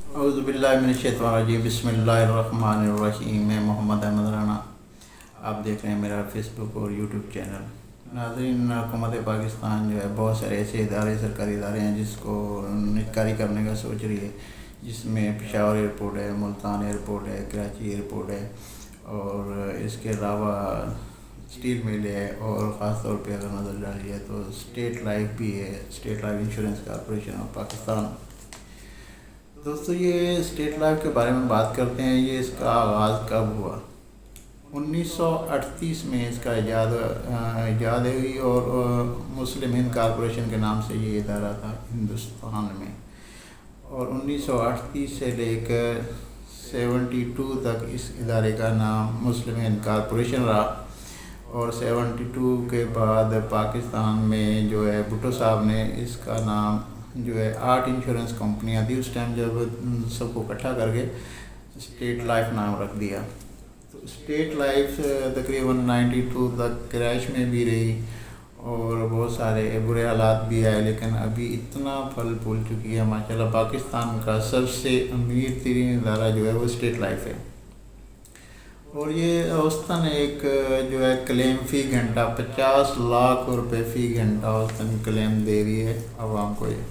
اعوذ باللہ من الشیطان الرجیم، بسم اللہ الرحمن الرحیم۔ میں محمد احمد رانا، آپ دیکھ رہے ہیں میرا فیس بک اور یوٹیوب چینل۔ ناظرین، حکومت پاکستان جو ہے بہت سارے ایسے ادارے، سرکاری ادارے ہیں جس کو نجکاری کرنے کا سوچ رہی ہے، جس میں پشاور ایئرپورٹ ہے، ملتان ایئرپورٹ ہے، کراچی ایئرپورٹ ہے، اور اس کے علاوہ اسٹیل مل ہے، اور خاص طور پہ اگر نظر ڈالی ہے تو اسٹیٹ لائف بھی ہے، state life insurance corporation of Pakistan. دوستو، یہ اسٹیٹ لائف کے بارے میں بات کرتے ہیں۔ یہ اس کا آغاز کب ہوا؟ 1938 میں اس کا ایجاد ہوئی، اور مسلم ہند کارپوریشن کے نام سے یہ ادارہ تھا ہندوستان میں، اور 1938 سے لے کر 72 تک اس ادارے کا نام مسلم ہند کارپوریشن رہا، اور 72 کے بعد پاکستان میں جو ہے بھٹو صاحب نے اس کا نام جو ہے 8 انشورنس کمپنیاں تھی اس ٹائم، جب سب کو اکٹھا کر کے اسٹیٹ لائف نام رکھ دیا۔ تو اسٹیٹ لائف تقریباً 92 تک کریش میں بھی رہی، اور بہت سارے برے حالات بھی آئے، لیکن ابھی اتنا پھل پھول چکی ہے ماشاءاللہ۔ پاکستان کا سب سے امیر ترین ادارہ جو ہے وہ اسٹیٹ لائف ہے، اور یہ اوسطاً ایک جو ہے کلیم فی گھنٹہ 50 لاکھ روپے فی گھنٹہ اوسطاً کلیم دے رہی ہے عوام کو یہ۔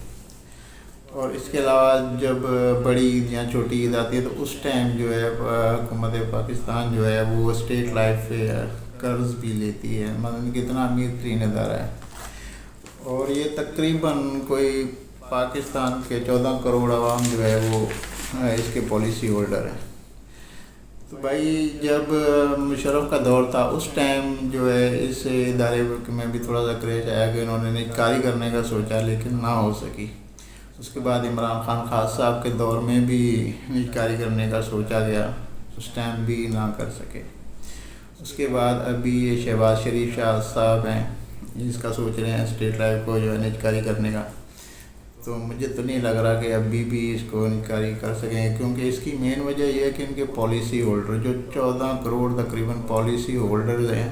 اور اس کے علاوہ جب بڑی عید یا چھوٹی عید آتی ہے تو اس ٹائم جو ہے حکومت پاکستان جو ہے وہ اسٹیٹ لائف پہ قرض بھی لیتی ہے، مطلب کتنا امیر ترین ادارہ ہے۔ اور یہ تقریباً کوئی پاکستان کے 14 کروڑ عوام جو ہے وہ اس کے پالیسی ہولڈر ہیں۔ تو بھائی، جب مشرف کا دور تھا اس ٹائم جو ہے اس ادارے میں بھی تھوڑا سا کریش آیا کہ انہوں نے نجکاری کرنے کا سوچا، لیکن نہ ہو سکی۔ اس کے بعد عمران خان خاص صاحب کے دور میں بھی نجکاری کرنے کا سوچا گیا، اس ٹائم بھی نہ کر سکے۔ اس کے بعد ابھی یہ شہباز شریف شاہ صاحب ہیں، اس کا سوچ رہے ہیں اسٹیٹ لائف کو جو ہے نجکاری کرنے کا۔ تو مجھے تو نہیں لگ رہا کہ ابھی بھی اس کو نجکاری کر سکیں، کیونکہ اس کی مین وجہ یہ ہے کہ ان کے پالیسی ہولڈر جو 14 کروڑ تقریباً پالیسی ہولڈرز ہیں،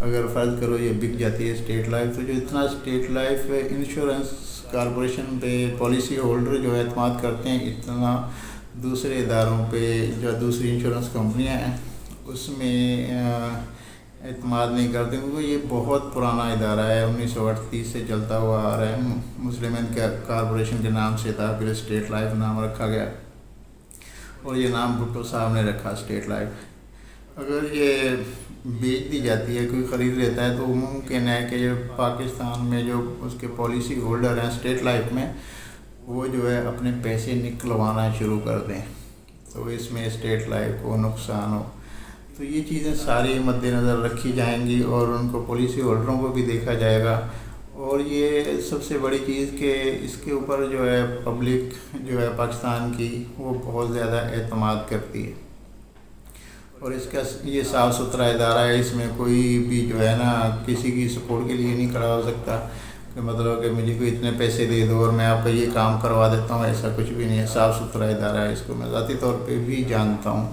اگر فرض کرو یہ بک جاتی ہے اسٹیٹ لائف، تو جو اتنا اسٹیٹ لائف انشورنس کارپوریشن پہ پالیسی ہولڈر جو اعتماد کرتے ہیں، اتنا دوسرے اداروں پہ جو دوسری انشورنس کمپنیاں ہیں اس میں اعتماد نہیں کرتے، کیونکہ یہ بہت پرانا ادارہ ہے، 1938 سے چلتا ہوا آ رہا ہے۔ مسلم ہند کارپوریشن کے نام سے تھا، پھر اسٹیٹ لائف نام رکھا گیا، اور یہ نام بھٹو صاحب نے رکھا اسٹیٹ لائف۔ اگر یہ بیچ دی جاتی ہے، کوئی خرید لیتا ہے، تو ممکن ہے کہ جو پاکستان میں جو اس کے پالیسی ہولڈر ہیں اسٹیٹ لائف میں، وہ جو ہے اپنے پیسے نکلوانا شروع کر دیں، تو اس میں اسٹیٹ لائف کو نقصان ہو۔ تو یہ چیزیں ساری مد نظر رکھی جائیں گی، اور ان کو پالیسی ہولڈروں کو بھی دیکھا جائے گا۔ اور یہ سب سے بڑی چیز کہ اس کے اوپر جو ہے پبلک جو ہے پاکستان کی وہ بہت زیادہ اعتماد کرتی ہے، اور اس کا یہ صاف ستھرا ادارہ ہے، اس میں کوئی بھی جو ہے نا کسی کی سپورٹ کے لیے نہیں کھڑا ہو سکتا کہ مطلب کہ مجھے کوئی اتنے پیسے دے دو اور میں آپ کا یہ کام کروا دیتا ہوں، ایسا کچھ بھی نہیں ہے۔ صاف ستھرا ادارہ ہے، اس کو میں ذاتی طور پہ بھی جانتا ہوں۔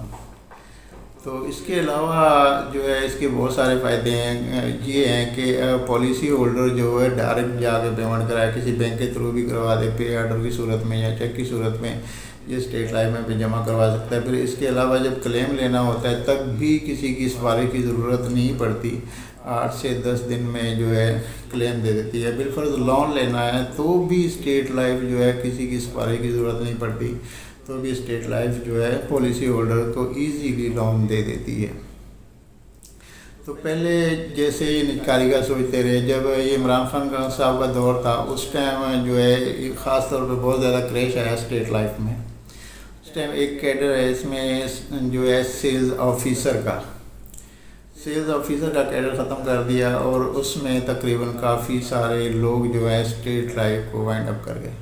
تو اس کے علاوہ جو ہے اس کے بہت سارے فائدے ہیں، یہ ہیں کہ پالیسی ہولڈر جو ہے ڈائریکٹ جا کے پیمنٹ کرائے، کسی بینک کے تھرو بھی کروا دے، پے آرڈر کی صورت میں یا چیک کی صورت میں یہ اسٹیٹ لائف میں بھی جمع کروا سکتا ہے۔ پھر اس کے علاوہ جب کلیم لینا ہوتا ہے تب بھی کسی کی سفارش کی ضرورت نہیں پڑتی، 8 سے 10 دن میں جو ہے کلیم دے دیتی ہے۔ بالفرض لون لینا ہے تو بھی اسٹیٹ لائف جو ہے کسی کی سفارش کی ضرورت نہیں پڑتی، تو بھی اسٹیٹ لائف جو ہے پالیسی ہولڈر کو ایزیلی لون دے دیتی ہے۔ تو پہلے جیسے یہ نجکاری کا سوچتے رہے، جب یہ عمران خان صاحب کا دور تھا اس ٹائم جو ہے خاص طور پہ بہت زیادہ کریش آیا اسٹیٹ لائف میں۔ اس ٹائم ایک کیڈر ہے اس میں جو ہے سیلز آفیسر کا کیڈر ختم کر دیا، اور اس میں تقریباً کافی سارے لوگ جو ہے اسٹیٹ لائف کو وائنڈ اپ کر گئے،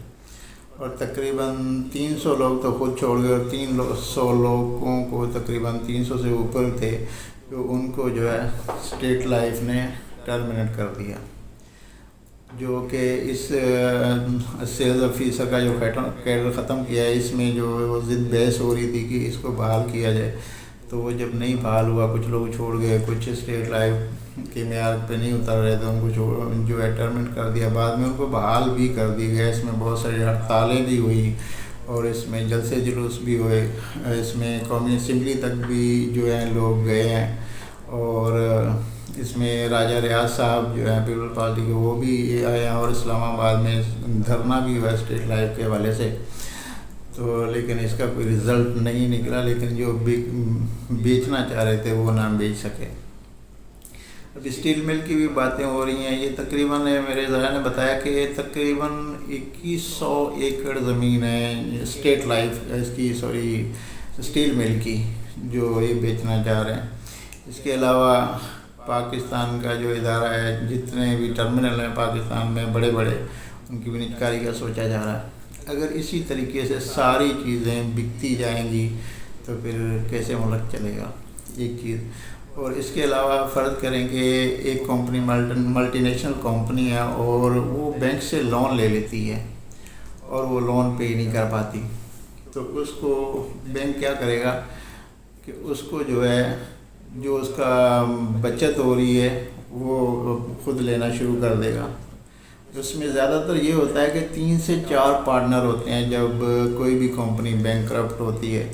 اور تقریباً 300 لوگ تو خود چھوڑ گئے، اور 300 لوگوں کو تقریباً 300 سے اوپر تھے جو ان کو جو ہے اسٹیٹ لائف نے ٹرمینیٹ کر دیا، جو کہ اس سیلز آفیسر کا جو کیڈر ختم کیا ہے، اس میں جو وہ ضد بحث ہو رہی تھی کہ اس کو بحال کیا جائے، تو وہ جب نہیں بحال ہوا، کچھ لوگ چھوڑ گئے، کچھ اسٹیٹ لائف کے معیار پہ نہیں اتر رہے تھے، ان کو جو ہے ٹرمینیٹ کر دیا، بعد میں ان کو بحال بھی کر دی گیا۔ اس میں بہت ساری ہڑتالیں بھی ہوئی، اور اس میں جلسے جلوس بھی ہوئے، اس میں قومی اسمبلی تک بھی جو ہے لوگ گئے ہیں، اور اس میں راجہ ریاض صاحب جو ہیں پیپل پارٹی کے وہ بھی آئے ہیں، اور اسلام آباد میں دھرنا بھی ہوا اسٹریٹ لائٹ کے حوالے سے، تو لیکن اس کا کوئی رزلٹ نہیں نکلا، لیکن جو بیچنا چاہ رہے تھے وہ نہ بیچ سکے۔ اب اسٹیل مل کی بھی باتیں ہو رہی ہیں، یہ تقریباً میرے ذرا نے بتایا کہ تقریباً 2100 ایکڑ زمین ہے اسٹیٹ لائف اس کی اسٹیل مل کی جو یہ بیچنا چاہ رہے ہیں۔ اس کے علاوہ پاکستان کا جو ادارہ ہے، جتنے بھی ٹرمینل ہیں پاکستان میں بڑے بڑے، ان کی بھی نجکاری کا سوچا جا رہا ہے۔ اگر اسی طریقے سے ساری چیزیں بکتی جائیں گی تو پھر کیسے ملک چلے گا، ایک چیز۔ اور اس کے علاوہ فرض کریں کہ ایک کمپنی ملٹی نیشنل کمپنی ہے اور وہ بینک سے لون لے لیتی ہے اور وہ لون پے نہیں کر پاتی، تو اس کو بینک کیا کرے گا کہ اس کو جو اس کا بچت ہو رہی ہے وہ خود لینا شروع کر دے گا۔ اس میں زیادہ تر یہ ہوتا ہے کہ 3 سے 4 پارٹنر ہوتے ہیں جب کوئی بھی کمپنی بینکرپٹ ہوتی ہے،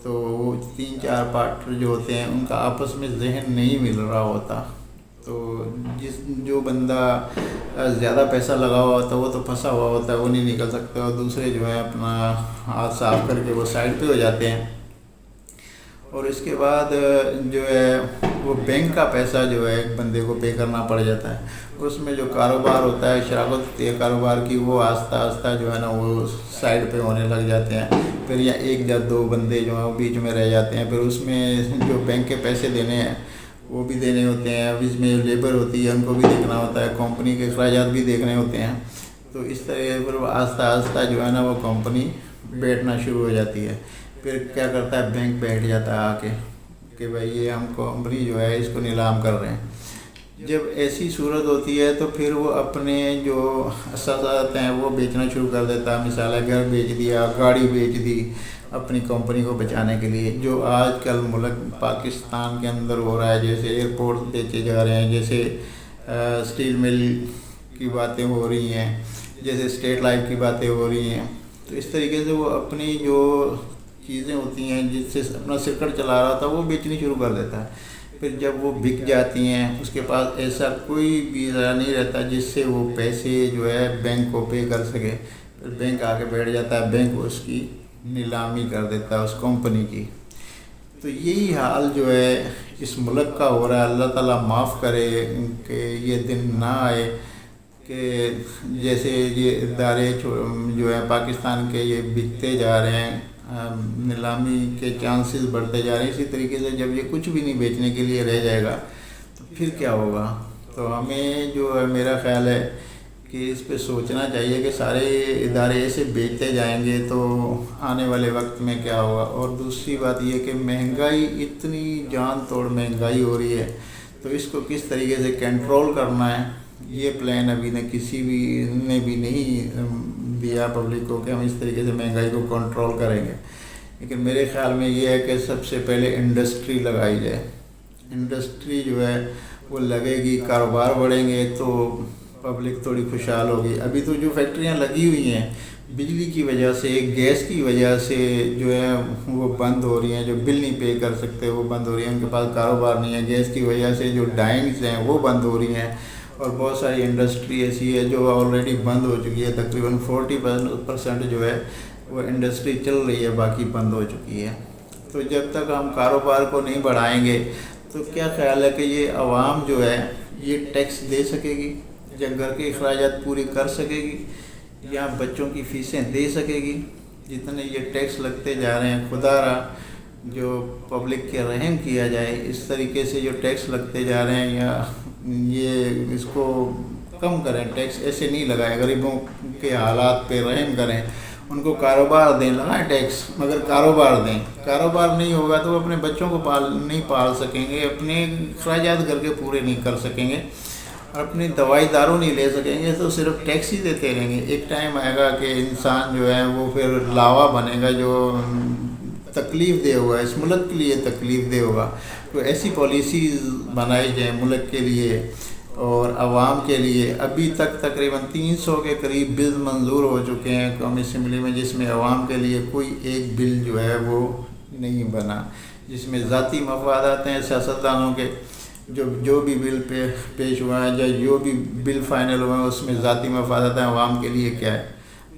تو وہ 3-4 پارٹنر جو ہوتے ہیں ان کا آپس میں ذہن نہیں مل رہا ہوتا، تو جو بندہ زیادہ پیسہ لگا ہوا ہوتا ہے وہ تو پھنسا ہوا ہوتا ہے، وہ نہیں نکل سکتا، اور دوسرے جو ہے اپنا ہاتھ صاف کر کے وہ سائڈ پہ ہو جاتے ہیں۔ اور اس کے بعد جو ہے وہ بینک کا پیسہ جو ہے ایک بندے کو پے کرنا پڑ جاتا ہے، اس میں جو کاروبار ہوتا ہے، شراکت ہوتی ہے کاروبار کی، وہ آہستہ آہستہ جو ہے نا وہ سائڈ پہ ہونے لگ جاتے ہیں، پھر یا 1 یا 2 بندے جو ہیں وہ بیچ میں رہ جاتے ہیں، پھر اس میں جو بینک کے پیسے دینے ہیں وہ بھی دینے ہوتے ہیں، اب اس میں لیبر ہوتی ہے ان کو بھی دیکھنا ہوتا ہے، کمپنی کے اخراجات بھی دیکھنے ہوتے ہیں، تو اس طرح پھر آہستہ آہستہ جو ہے نا وہ کمپنی بیٹھنا شروع ہو جاتی ہے۔ پھر کیا کرتا ہے بینک بیٹھ جاتا ہے آ کے کہ بھائی یہ ہم کمپنی جو ہے اس کو نیلام کر رہے ہیں۔ جب ایسی صورت ہوتی ہے تو پھر وہ اپنے جو اثاثات ہیں وہ بیچنا شروع کر دیتا ہے، مثال ہے گھر بیچ دیا، گاڑی بیچ دی اپنی کمپنی کو بچانے کے لیے، جو آج کل ملک پاکستان کے اندر ہو رہا ہے، جیسے ایئرپورٹ بیچے جا رہے ہیں، جیسے اسٹیل مل کی باتیں ہو رہی ہیں، جیسے اسٹیٹ لائف کی باتیں ہو رہی ہیں، تو اس طریقے سے وہ اپنی جو چیزیں ہوتی ہیں جس سے اپنا سرکٹ چلا رہا تھا وہ بیچنی شروع کر دیتا ہے۔ پھر جب وہ بک جاتی ہیں اس کے پاس ایسا کوئی بھی ذرا نہیں رہتا جس سے وہ پیسے جو ہے بینک کو پے کر سکے، پھر بینک آ کے بیٹھ جاتا ہے، بینک اس کی نیلامی کر دیتا ہے اس کمپنی کی۔ تو یہی حال جو ہے اس ملک کا ہو رہا ہے۔ اللہ تعالیٰ معاف کرے کہ یہ دن نہ آئے کہ جیسے یہ ادارے جو ہے پاکستان کے یہ بکتے جا رہے ہیں، نیلامی کے چانسز بڑھتے جا رہے ہیں، اسی طریقے سے جب یہ کچھ بھی نہیں بیچنے کے لیے رہ جائے گا تو پھر کیا ہوگا۔ تو ہمیں جو ہے میرا خیال ہے کہ اس پہ سوچنا چاہیے کہ سارے ادارے ایسے بیچتے جائیں گے تو آنے والے وقت میں کیا ہوگا۔ اور دوسری بات یہ کہ مہنگائی اتنی جان توڑ مہنگائی ہو رہی ہے، تو اس کو کس طریقے سے کنٹرول کرنا ہے یہ پلان ابھی کسی بھی نے بھی نہیں دیا پبلک کو کہ ہم اس طریقے سے مہنگائی کو کنٹرول کریں گے۔ لیکن میرے خیال میں یہ ہے کہ سب سے پہلے انڈسٹری لگائی جائے، انڈسٹری جو ہے وہ لگے گی، کاروبار بڑھیں گے تو پبلک تھوڑی خوشحال ہوگی۔ ابھی تو جو فیکٹریاں لگی ہوئی ہیں بجلی کی وجہ سے، گیس کی وجہ سے جو ہے وہ بند ہو رہی ہیں، جو بل نہیں پے کر سکتے وہ بند ہو رہی ہیں، ان کے پاس کاروبار نہیں ہے، گیس کی وجہ سے جو ڈائنگز ہیں وہ بند ہو رہی ہیں، اور بہت ساری انڈسٹری ایسی ہے جو آلریڈی بند ہو چکی ہے، تقریباً 40% جو ہے وہ انڈسٹری چل رہی ہے، باقی بند ہو چکی ہے۔ تو جب تک ہم کاروبار کو نہیں بڑھائیں گے تو کیا خیال ہے کہ یہ عوام جو ہے یہ ٹیکس دے سکے گی، یا گھر کے اخراجات پوری کر سکے گی، یا بچوں کی فیسیں دے سکے گی؟ جتنے یہ ٹیکس لگتے جا رہے ہیں، خدا را جو پبلک کے رحم کیا جائے، اس طریقے سے جو ٹیکس لگتے جا رہے ہیں یا یہ اس کو کم کریں، ٹیکس ایسے نہیں لگائیں، غریبوں کے حالات پہ رحم کریں، ان کو کاروبار دیں، لگائیں ٹیکس مگر کاروبار دیں۔ کاروبار نہیں ہوگا تو وہ اپنے بچوں کو نہیں پال سکیں گے، اپنے اخراجات گھر کے پورے نہیں کر سکیں گے، اور اپنی دوائی دارو نہیں لے سکیں گے، تو صرف ٹیکس ہی دیتے رہیں گے۔ ایک ٹائم آئے گا کہ انسان جو ہے وہ پھر لاوا بنے گا، جو تکلیف دہ ہوگا، اس ملک کے لیے تکلیف دہ ہوگا۔ تو ایسی پالیسیز بنائی جائیں ملک کے لیے اور عوام کے لیے ابھی تک تقریباً 300 کے قریب بل منظور ہو چکے ہیں قومی اسمبلی میں، جس میں عوام کے لیے کوئی ایک بل جو ہے وہ نہیں بنا، جس میں ذاتی مفادات ہیں سیاستدانوں کے۔ جو بھی بل پیش ہوا ہے یا جو بھی بل فائنل ہوا ہے اس میں ذاتی مفادات ہیں، عوام کے لیے کیا ہے؟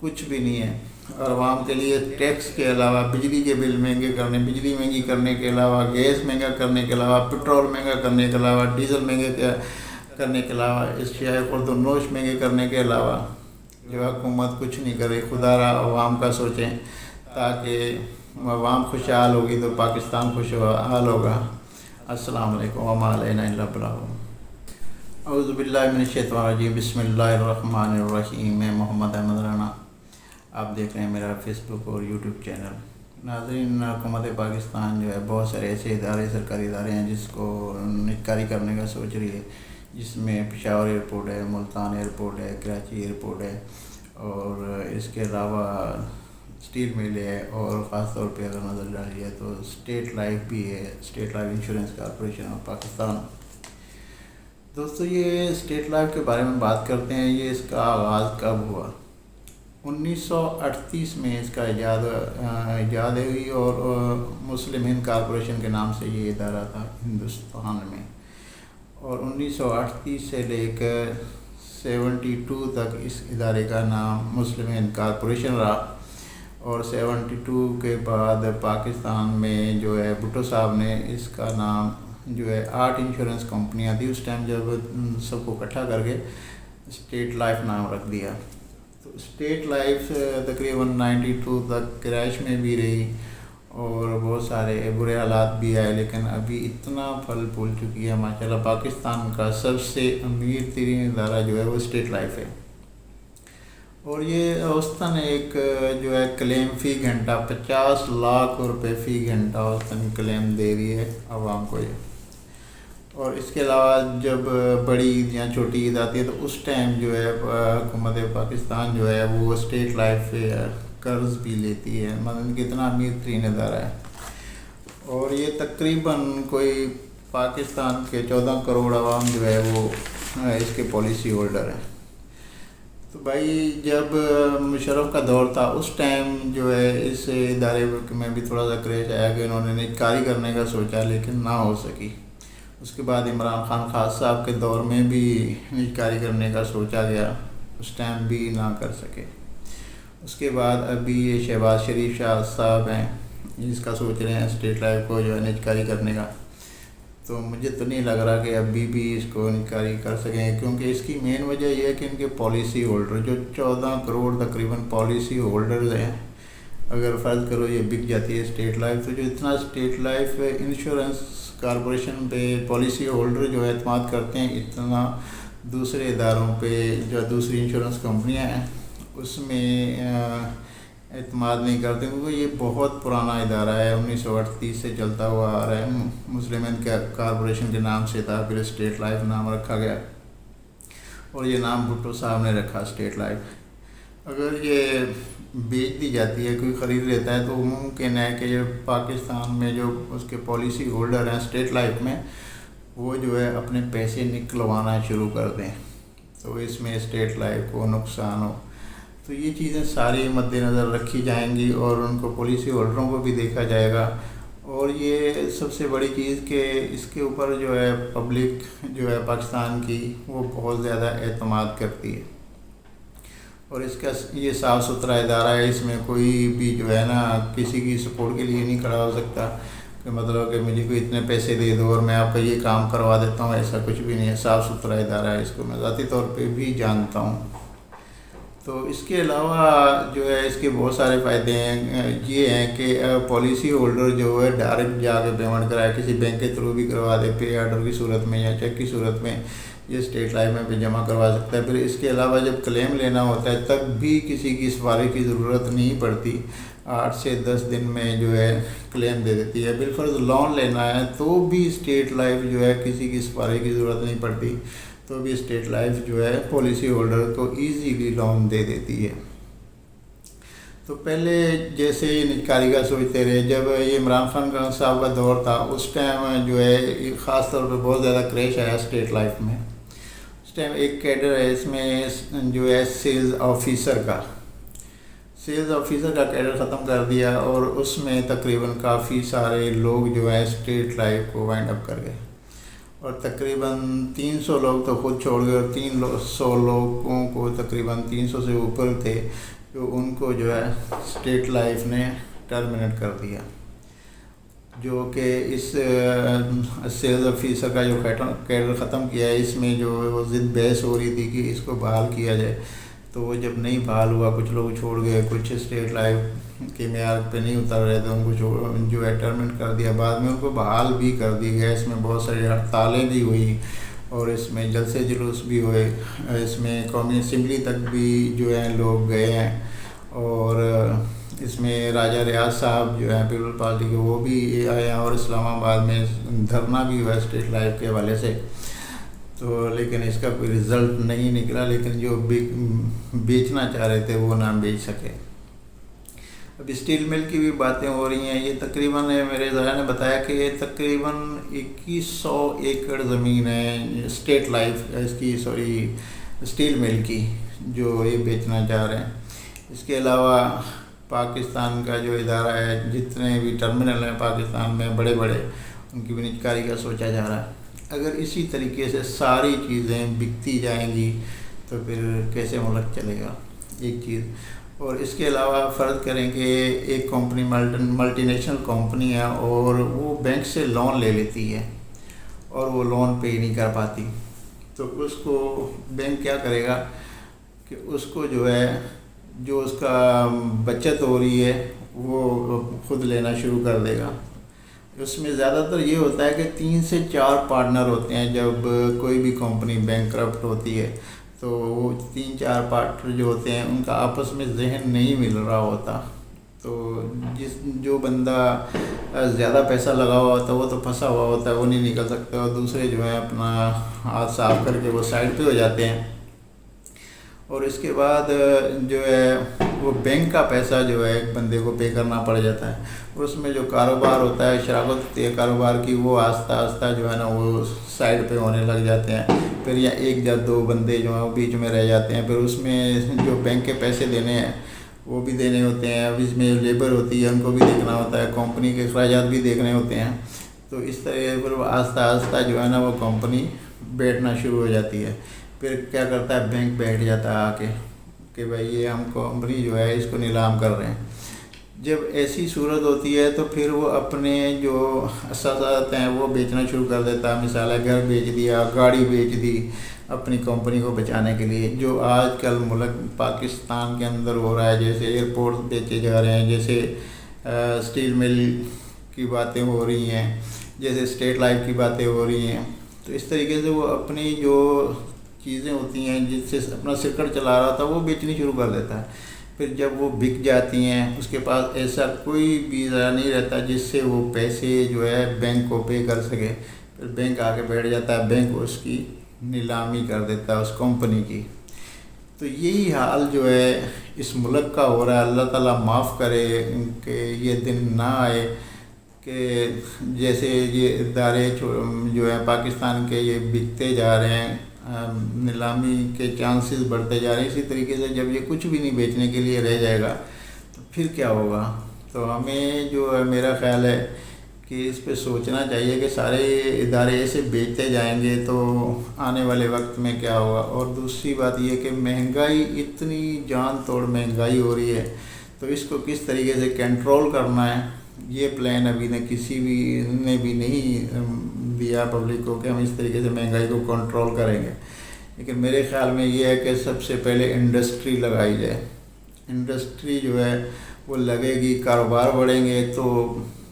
کچھ بھی نہیں ہے۔ اور عوام کے لیے ٹیکس کے علاوہ بجلی کے بل مہنگے کرنے، بجلی مہنگی کرنے کے علاوہ گیس مہنگا کرنے کے علاوہ پٹرول مہنگا کرنے کے علاوہ ڈیزل مہنگے کرنے کے علاوہ اشیاء خورد و نوش مہنگے کرنے کے علاوہ جو حکومت کچھ نہیں کرے۔ خدا را عوام کا سوچیں، تاکہ عوام خوشحال ہوگی تو پاکستان خوشحال ہوگا۔ السلام علیکم وما علینا الا البلاغ۔ اعوذ باللہ من الشیطان الرجیم، بسم اللہ الرحمن الرحیم۔ میں محمد احمد رانا، آپ دیکھ رہے ہیں میرا فیس بک اور یوٹیوب چینل۔ ناظرین، حکومت پاکستان جو ہے بہت سارے ایسے ادارے، سرکاری ادارے ہیں جس کو نجکاری کرنے کا سوچ رہی ہے، جس میں پشاور ایئرپورٹ ہے، ملتان ایئرپورٹ ہے، کراچی ایئرپورٹ ہے، اور اس کے علاوہ اسٹیل مل ہے، اور خاص طور پہ اگر نظر ڈالی ہے تو اسٹیٹ لائف بھی ہے، state life insurance corporation of Pakistan. دوستو، یہ اسٹیٹ لائف کے بارے میں بات کرتے ہیں۔ یہ اس کا آغاز کب ہوا؟ 1938 میں اس کا ایجاد ہوئی، اور مسلم ہند کارپوریشن کے نام سے یہ ادارہ تھا ہندوستان میں، اور 1938 سے لے کر 72 تک اس ادارے کا نام مسلم ہند کارپوریشن رہا۔ اور 72 کے بعد پاکستان میں جو ہے بھٹو صاحب نے اس کا نام جو ہے 8 انشورنس کمپنیاں تھی اس ٹائم، جب سب کو اکٹھا کر کے اسٹیٹ لائف نام رکھ دیا۔ تو اسٹیٹ لائف تقریباً 92 تک کرائش میں بھی رہی، اور بہت سارے برے حالات بھی آئے، لیکن ابھی اتنا پھل پھول چکی ہے ماشاءاللہ۔ پاکستان کا سب سے امیر ترین ادارہ جو ہے وہ اسٹیٹ لائف ہے، اور یہ اوسطاً ایک جو ہے کلیم فی گھنٹہ 50 لاکھ روپے فی گھنٹہ اوسطاً کلیم دے رہی ہے عوام کو یہ۔ اور اس کے علاوہ جب بڑی عید یا چھوٹی عید آتی ہے تو اس ٹائم جو ہے حکومت پاکستان جو ہے وہ اسٹیٹ لائف پہ قرض بھی لیتی ہے، مطلب کتنا امیر ترین ادارہ ہے۔ اور یہ تقریباً کوئی پاکستان کے 14 کروڑ عوام جو ہے وہ اس کے پالیسی ہولڈر ہیں۔ تو بھائی، جب مشرف کا دور تھا اس ٹائم جو ہے اس ادارے میں بھی تھوڑا سا کریش آیا کہ انہوں نے نجکاری کرنے کا سوچا، لیکن نہ ہو سکی۔ اس کے بعد عمران خان خاص صاحب کے دور میں بھی نجکاری کرنے کا سوچا گیا، اس ٹائم بھی نہ کر سکے۔ اس کے بعد ابھی یہ شہباز شریف شاہ صاحب ہیں، اس کا سوچ رہے ہیں اسٹیٹ لائف کو جو ہے نجکاری کرنے کا۔ تو مجھے تو نہیں لگ رہا کہ ابھی بھی اس کو نجکاری کر سکیں، کیونکہ اس کی مین وجہ یہ ہے کہ ان کے پالیسی ہولڈر جو 14 کروڑ تقریباً پالیسی ہولڈرز ہیں، اگر فرض کرو یہ بک جاتی ہے اسٹیٹ لائف، تو جو اتنا اسٹیٹ لائف انشورنس کارپوریشن پہ پالیسی ہولڈر جو اعتماد کرتے ہیں، اتنا دوسرے اداروں پہ جو دوسری انشورنس کمپنیاں ہیں اس میں اعتماد نہیں کرتے، کیونکہ یہ بہت پرانا ادارہ ہے، 1938 سے چلتا ہوا آ رہا ہے۔ مسلم ہند کارپوریشن کے نام سے تھا، پھر اسٹیٹ لائف نام رکھا گیا، اور یہ نام بھٹو صاحب نے رکھا اسٹیٹ لائف۔ اگر یہ بیچ دی جاتی ہے، کوئی خرید لیتا ہے، تو ممکن ہے کہ یہ پاکستان میں جو اس کے پالیسی ہولڈر ہیں اسٹیٹ لائف میں، وہ جو ہے اپنے پیسے نکلوانا شروع کر دیں، تو اس میں اسٹیٹ لائف کو نقصان ہو۔ تو یہ چیزیں ساری مد نظر رکھی جائیں گی، اور ان کو پالیسی ہولڈروں کو بھی دیکھا جائے گا۔ اور یہ سب سے بڑی چیز کہ اس کے اوپر جو ہے پبلک جو ہے پاکستان کی وہ بہت زیادہ اعتماد کرتی ہے، اور اس کا یہ صاف ستھرا ادارہ ہے، اس میں کوئی بھی جو ہے نا کسی کی سپورٹ کے لیے نہیں کھڑا ہو سکتا کہ مطلب کہ مجھے کوئی اتنے پیسے دے دو اور میں آپ کا یہ کام کروا دیتا ہوں، ایسا کچھ بھی نہیں ہے۔ صاف ستھرا ادارہ ہے، اس کو میں ذاتی طور پہ بھی جانتا ہوں۔ تو اس کے علاوہ جو ہے اس کے بہت سارے فائدے ہیں، یہ ہیں کہ پالیسی ہولڈر جو ہے ڈائریکٹ جا کے پیمنٹ کرائے، کسی بینک کے تھرو بھی کروا دے، پے آرڈر کی صورت میں یا چیک کی صورت میں، یہ اسٹیٹ لائف میں بھی جمع کروا سکتا ہے۔ پھر اس کے علاوہ جب کلیم لینا ہوتا ہے تب بھی کسی کی سفارش کی ضرورت نہیں پڑتی، 8 سے 10 دن میں جو ہے کلیم دے دیتی ہے۔ بالفرض لون لینا ہے تو بھی اسٹیٹ لائف جو ہے کسی کی سفارش کی ضرورت نہیں پڑتی، تو بھی اسٹیٹ لائف جو ہے پالیسی ہولڈر کو ایزیلی لون دے دیتی ہے۔ تو پہلے جیسے یہ نجکاری کا سوچتے رہے، جب یہ عمران خان صاحب کا دور تھا اس ٹائم جو ہے خاص طور پہ بہت زیادہ کریش آیا اسٹیٹ لائف میں، ٹائم ایک کیڈر ہے اس میں جو ہے سیلز آفیسر کا کیڈر ختم کر دیا، اور اس میں تقریباً کافی سارے لوگ جو ہے اسٹریٹ لائف کو وائنڈ اپ کر گئے، اور تقریباً 300 لوگ تو خود چھوڑ گئے، اور 300 لوگوں کو تقریباً 300 سے اوپر تھے جو ان کو جو ہے اسٹریٹ لائف نے ٹرمینیٹ کر دیا، جو کہ اس سیلز آفیسر کا جو کیڈر ختم کیا ہے، اس میں جو وہ ضد بحث ہو رہی تھی کہ اس کو بحال کیا جائے، تو وہ جب نہیں بحال ہوا، کچھ لوگ چھوڑ گئے، کچھ اسٹریٹ لائف کے معیار پہ نہیں اتر رہے تھے، ان کو جو ہے ٹرمینیٹ کر دیا، بعد میں ان کو بحال بھی کر دی گیا۔ اس میں بہت ساری ہڑتالیں بھی ہوئی، اور اس میں جلسے جلوس بھی ہوئے، اس میں قومی اسمبلی تک بھی جو ہے لوگ گئے ہیں، اور اس میں راجہ ریاض صاحب جو ہیں پیپل پارٹی کے، وہ بھی آئے ہیں، اور اسلام آباد میں دھرنا بھی ہوا اسٹریٹ لائف کے حوالے سے، تو لیکن اس کا کوئی رزلٹ نہیں نکلا، لیکن جو بیچنا چاہ رہے تھے وہ نہ بیچ سکے۔ اب اسٹیل مل کی بھی باتیں ہو رہی ہیں، یہ تقریباً میرے ذرا نے بتایا کہ تقریباً 2100 ایکڑ زمین ہے اسٹیٹ لائف اسٹیل مل کی، جو یہ بیچنا چاہ رہے ہیں۔ اس کے علاوہ پاکستان کا جو ادارہ ہے، جتنے بھی ٹرمینل ہیں پاکستان میں بڑے بڑے، ان کی بھی نجکاری کا سوچا جا رہا ہے۔ اگر اسی طریقے سے ساری چیزیں بکتی جائیں گی تو پھر کیسے ملک چلے گا، ایک چیز۔ اور اس کے علاوہ فرض کریں کہ ایک کمپنی ملٹی نیشنل کمپنی ہے، اور وہ بینک سے لون لے لیتی ہے، اور وہ لون پے نہیں کر پاتی، تو اس کو بینک کیا کرے گا کہ اس کو جو ہے جو اس کا بچت ہو رہی ہے وہ خود لینا شروع کر دے گا۔ اس میں زیادہ تر یہ ہوتا ہے کہ 3 سے 4 پارٹنر ہوتے ہیں جب کوئی بھی کمپنی بینکرپٹ ہوتی ہے، تو وہ 3-4 پارٹنر جو ہوتے ہیں ان کا آپس میں ذہن نہیں مل رہا ہوتا، تو جو بندہ زیادہ پیسہ لگا ہوا ہوتا ہے وہ تو پھنسا ہوا ہوتا ہے، وہ نہیں نکل سکتا، اور دوسرے جو ہیں اپنا ہاتھ صاف کر کے وہ سائڈ پہ ہو جاتے ہیں۔ اور اس کے بعد جو ہے وہ بینک کا پیسہ جو ہے ایک بندے کو پے کرنا پڑ جاتا ہے، اور اس میں جو کاروبار ہوتا ہے، شراکت ہوتی ہے کاروبار کی، وہ آہستہ آہستہ جو ہے نا وہ سائڈ پہ ہونے لگ جاتے ہیں، پھر یا 1 یا 2 بندے جو ہیں وہ بیچ میں رہ جاتے ہیں، پھر اس میں جو بینک کے پیسے دینے ہیں وہ بھی دینے ہوتے ہیں، اب اس میں لیبر ہوتی ہے ان کو بھی دیکھنا ہوتا ہے، کمپنی کے اخراجات بھی دیکھنے ہوتے ہیں، تو اس طرح پر آہستہ آہستہ جو ہے نا وہ کمپنی بیٹھنا شروع ہو جاتی ہے۔ پھر کیا کرتا ہے بینک بیٹھ جاتا ہے آ کے کہ بھائی یہ ہم کمپنی جو ہے اس کو نیلام کر رہے ہیں۔ جب ایسی صورت ہوتی ہے تو پھر وہ اپنے جو اثاثات ہیں وہ بیچنا شروع کر دیتا ہے، مثال ہے گھر بیچ دیا، گاڑی بیچ دی اپنی کمپنی کو بچانے کے لیے، جو آج کل ملک پاکستان کے اندر ہو رہا ہے، جیسے ایئرپورٹ بیچے جا رہے ہیں، جیسے اسٹیل مل کی باتیں ہو رہی ہیں، جیسے اسٹیٹ لائف کی باتیں ہو رہی ہیں، تو اس طریقے سے وہ اپنی جو چیزیں ہوتی ہیں جس سے اپنا سرکٹ چلا رہا تھا وہ بیچنی شروع کر دیتا ہے۔ پھر جب وہ بک جاتی ہیں اس کے پاس ایسا کوئی بھی ذرا نہیں رہتا جس سے وہ پیسے جو ہے بینک کو پے کر سکے، پھر بینک آ کے بیٹھ جاتا ہے، بینک اس کی نیلامی کر دیتا ہے اس کمپنی کی۔ تو یہی حال جو ہے اس ملک کا ہو رہا ہے۔ اللہ تعالیٰ معاف کرے کہ یہ دن نہ آئے کہ جیسے یہ ادارے جو ہے پاکستان کے یہ بکتے جا رہے ہیں، نیلامی کے چانسز بڑھتے جا رہے ہیں، اسی طریقے سے جب یہ کچھ بھی نہیں بیچنے کے لیے رہ جائے گا تو پھر کیا ہوگا۔ تو ہمیں جو ہے میرا خیال ہے کہ اس پہ سوچنا چاہیے کہ سارے ادارے ایسے بیچتے جائیں گے تو آنے والے وقت میں کیا ہوگا۔ اور دوسری بات یہ کہ مہنگائی اتنی جان توڑ مہنگائی ہو رہی ہے، تو اس کو کس طریقے سے کنٹرول کرنا ہے، یہ پلان ابھی کسی بھی نے بھی نہیں دیا پبلک کو کہ ہم اس طریقے سے مہنگائی کو کنٹرول کریں گے۔ لیکن میرے خیال میں یہ ہے کہ سب سے پہلے انڈسٹری لگائی جائے، انڈسٹری جو ہے وہ لگے گی، کاروبار بڑھیں گے تو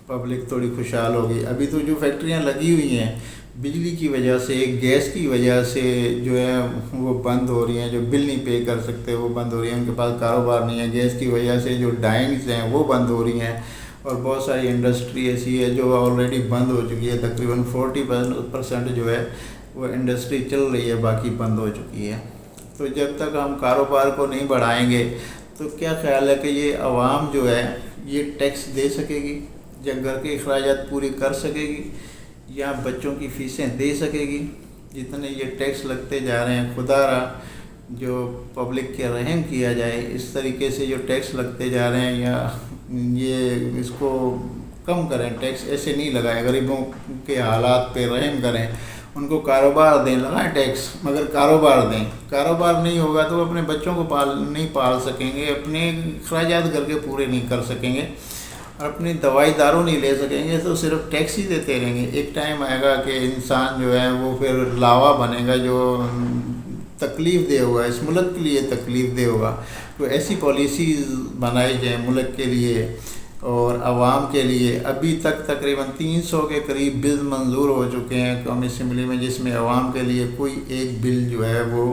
پبلک تھوڑی خوشحال ہوگی۔ ابھی تو جو فیکٹریاں لگی ہوئی ہیں بجلی کی وجہ سے، گیس کی وجہ سے جو ہے وہ بند ہو رہی ہیں، جو بل نہیں پے کر سکتے وہ بند ہو رہی ہیں، ان کے پاس کاروبار نہیں ہے، گیس کی وجہ سے جو ڈائنگز ہیں وہ بند ہو رہی ہیں، اور بہت ساری انڈسٹری ایسی ہے جو آلریڈی بند ہو چکی ہے، تقریباً 40% جو ہے وہ انڈسٹری چل رہی ہے، باقی بند ہو چکی ہے۔ تو جب تک ہم کاروبار کو نہیں بڑھائیں گے تو کیا خیال ہے کہ یہ عوام جو ہے یہ ٹیکس دے سکے گی، یا گھر کے اخراجات پوری کر سکے گی، یا بچوں کی فیسیں دے سکے گی؟ جتنے یہ ٹیکس لگتے جا رہے ہیں، خدا را جو پبلک کے رحم کیا جائے، اس طریقے سے جو ٹیکس لگتے جا رہے ہیں یا یہ اس کو کم کریں، ٹیکس ایسے نہیں لگائیں، غریبوں کے حالات پہ رحم کریں، ان کو کاروبار دیں، لگائیں ٹیکس مگر کاروبار دیں۔ کاروبار نہیں ہوگا تو وہ اپنے بچوں کو نہیں پال سکیں گے، اپنے اخراجات گھر کے پورے نہیں کر سکیں گے، اور اپنی دوائی دارو نہیں لے سکیں گے، تو صرف ٹیکس ہی دیتے رہیں گے۔ ایک ٹائم آئے گا کہ انسان جو ہے وہ پھر لاوا بنے گا، جو تکلیف دہ ہوگا، اس ملک کے لیے تکلیف دہ ہوگا۔ تو ایسی پالیسیز بنائی جائیں ملک کے لیے اور عوام کے لیے۔ ابھی تک تقریباً 300 کے قریب بل منظور ہو چکے ہیں قومی اسمبلی میں، جس میں عوام کے لیے کوئی ایک بل جو ہے وہ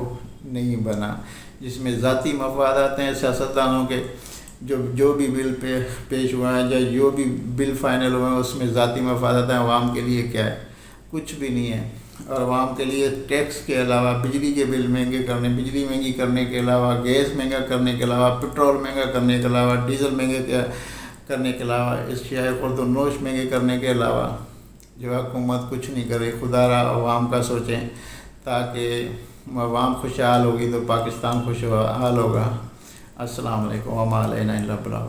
نہیں بنا، جس میں ذاتی مفادات ہیں سیاستدانوں کے۔ جو بھی بل پیش ہوا ہے یا جو بھی بل فائنل ہوا ہے، اس میں ذاتی مفادات ہیں، عوام کے لیے کیا ہے؟ کچھ بھی نہیں ہے۔ اور عوام کے لیے ٹیکس کے علاوہ بجلی کے بل مہنگے کرنے، بجلی مہنگی کرنے کے علاوہ گیس مہنگا کرنے کے علاوہ پٹرول مہنگا کرنے کے علاوہ ڈیزل مہنگے کرنے کے علاوہ اشیاء خورد و نوش مہنگے کرنے کے علاوہ جو حکومت کچھ نہیں کرے۔ خدا را عوام کا سوچیں، تاکہ عوام خوشحال ہوگی تو پاکستان خوشحال ہوگا۔ السلام علیکم وما علینا الا البلاغ۔